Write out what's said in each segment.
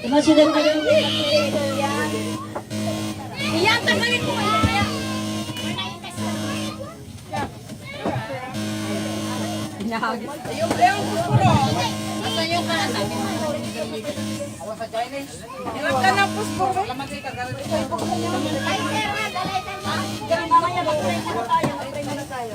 Masidan kayo. Iyan, tanggalin mo. Pinahagis. Yung puspuro. Asan yung kanasa? Awan sa Chinese. Iwan ka ng puspuro. Lamang ka galit. Mamaya mag-try na tayo. Mag-try na tayo.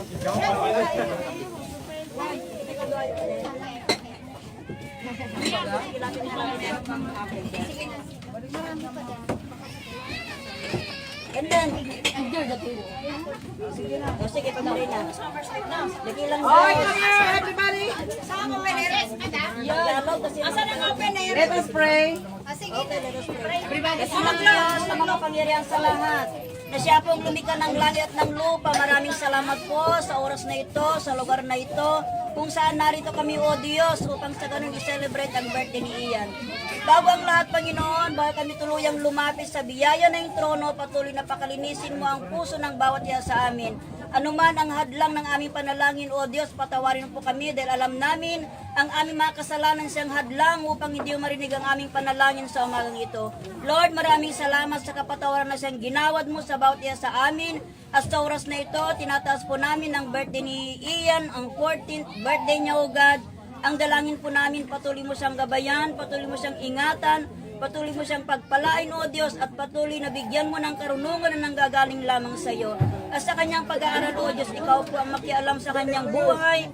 And then, sige, pag-try na. Lagi lang Oy, daw. come here, everybody. Dialog kasi. Asan ang open air? Let us pray. Okay, let us pray. Salamat Diyos na makapangyarihan sa lahat. Na siya pong lumikha ng langit at ng lupa. Maraming salamat po sa oras na ito, sa lugar na ito, kung saan narito kami, O Diyos, upang sa ganun i-celebrate ang birthday ni Ian. Bago ang lahat, Panginoon, bago kami tuluyang lumapit sa biyaya ng trono, patuloy na pakalinisin mo ang puso ng bawat isa sa amin. Anuman ang hadlang ng aming panalangin, O Diyos, patawarin po kami dahil alam namin ang aming mga kasalanan siyang hadlang upang hindi marinig ang aming panalangin sa umagang ito. Lord, maraming salamat sa kapatawaran na siyang ginawad mo sa bawat isa sa amin. At sa oras na ito, tinataas po namin ang birthday ni Ian, ang 14th birthday niya, O God. Ang dalangin po namin, patuloy mo siyang gabayan, patuloy mo siyang ingatan, patuloy mo siyang pagpalain, O Diyos, at patuloy na bigyan mo ng karunungan na nanggagaling lamang sa iyo. At sa kanyang pag-aaral, O Diyos, ikaw po ang makialam sa kanyang buhay,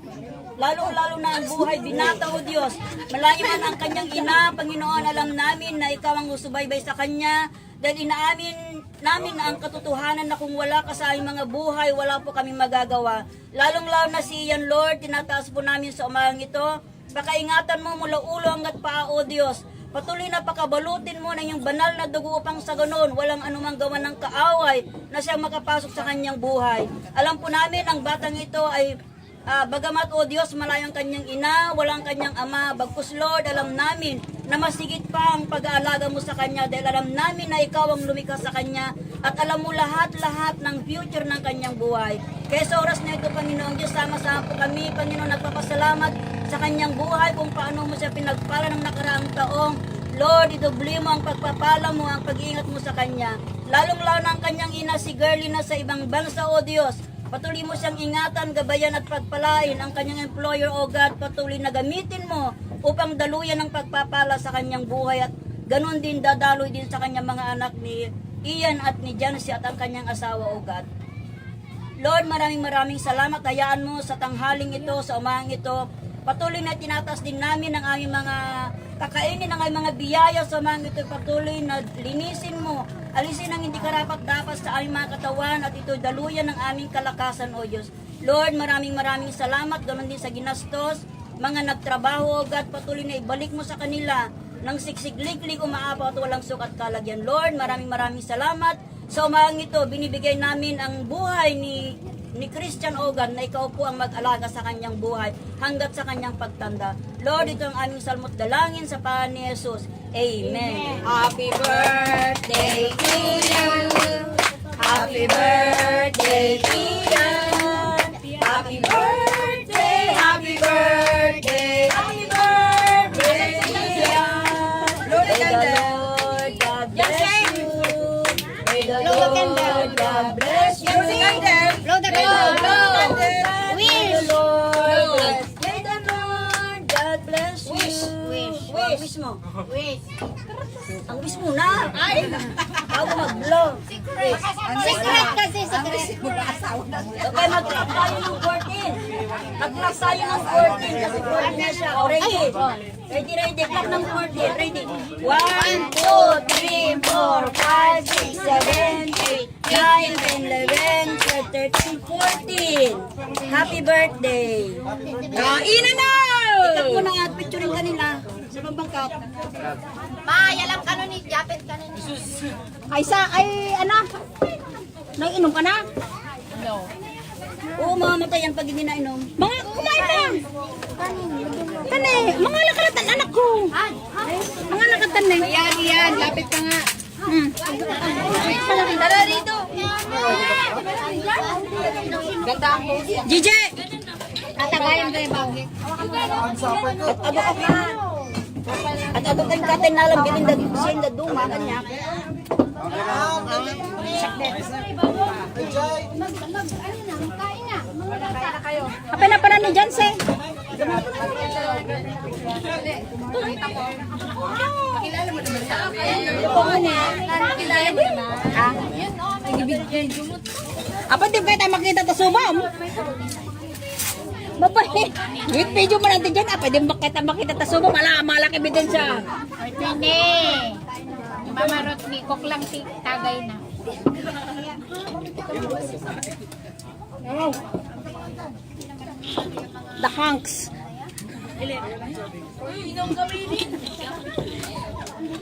lalo-lalo na ang buhay binata, O Diyos. Malayo man ang kanyang ina, Panginoon, alam namin na ikaw ang usubaybay sa kanya, dahil inaamin namin ang katotohanan na kung wala ka sa aming mga buhay, wala po kami magagawa. Lalong-lalo na si Ian, Lord, tinataas po namin sa umagang ito. Pakaingatan mo mula ulo hanggat paa, O Diyos. Patuloy na pakabalutin mo ng iyong banal na dugo upang sa ganon, walang anumang gawa ng kaaway na siyang makapasok sa kanyang buhay. Alam po namin ang batang ito ay bagamat, O Diyos, malayo ang kanyang ina, walang kanyang ama. Bagkus, Lord, alam namin na masigit pa ang pag-aalaga mo sa kanya dahil alam namin na ikaw ang lumikha sa kanya at alam mo lahat-lahat ng future ng kanyang buhay. Kaya sa oras na ito, Panginoon Diyos, sama-sama po kami, Panginoon, nagpapasalamat sa kanyang buhay kung paano mo siya pinagpala ng nakaraang taong. Lord, idubli mo ang pagpapala mo, ang pag-iingat mo sa kanya. Lalong-lalo na ang kanyang ina, si Girlie, na sa ibang bansa, O Diyos. Patuloy mo siyang ingatan, gabayan at pagpalain ang kanyang employer, O God. Patuloy na gamitin mo upang daluyan ang pagpapala sa kanyang buhay at ganun din dadaloy din sa kanyang mga anak ni Ian at ni Jancy at ang kanyang asawa, O God. Lord, maraming salamat. Hayaan mo sa tanghaling ito, sa umagang ito. Patuloy na tinatas din namin ang aming mga kakainin, ang aming mga biyaya sa umagang ito. Patuloy na linisin mo, alisin ang hindi karapat-dapat sa aming mga katawan at ito daluyan ng aming kalakasan, O Diyos. Lord, maraming salamat. Ganoon din sa ginastos, mga nagtrabaho, O God, patuloy na ibalik mo sa kanila ng siksik-liklik, umaapaw at walang sukat kalagyan. Lord, maraming salamat. Sa umagang ito, binibigay namin ang buhay ni Christian, O God, na ikaw po ang mag-alaga sa kanyang buhay hanggat sa kanyang pagtanda. Lord, ito ang aming salmo't dalangin sa pangalan ni Jesus. Amen. Happy birthday to you. Happy birthday, Ian. Happy birthday, happy birthday, happy birthday, Ian. May the Lord God bless you. May the Lord God bless you. Blow the candle. May the Lord, may the Lord God bless you. Wish mo. Wish. Ang wish mo na. Ay, bago mag-blow. Secret kasi, secret. Okay, mag-clap tayo ng 14. Mag-clap tayo ng 14 kasi 14 na siya. O, ready? Ready. Clap ng 14. Ready? 1, 2, 3, 4, 5, 6, 7, 8, 9, 10, 11, 12, 13, 14. Happy birthday. Kainan na! Itak mo na at picturing kanila sa pambangkat. Maayalam ka nun ni Japet ka nun. Ay, ano? Naiinom ka na? No. Oo, mamamatay yan pag hindi nainom. Mga kumain na. Tane, mga lakaratan anak ko. Mga lakatan na. Yan, lapit ka nga. Tara dito. Ganda ang pose. JJ! Tatagayan ko yung bangkit. Abo ka. At ato tayong katin nalang ginin da sin da duma kanya. Apa na pala ni Janse? Apa di kita makita ta subam? Bapak, wait video mo natin dyan. Apa di makita ta subam? Malaki ebidensya. Pwede. Mamarot ni Kok lang si tagay na. The hunks.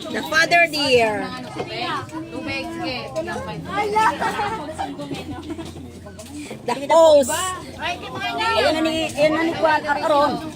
The father dear. Tubig ke. The host. Ay, di mga Ayan na ni Kuan Aron.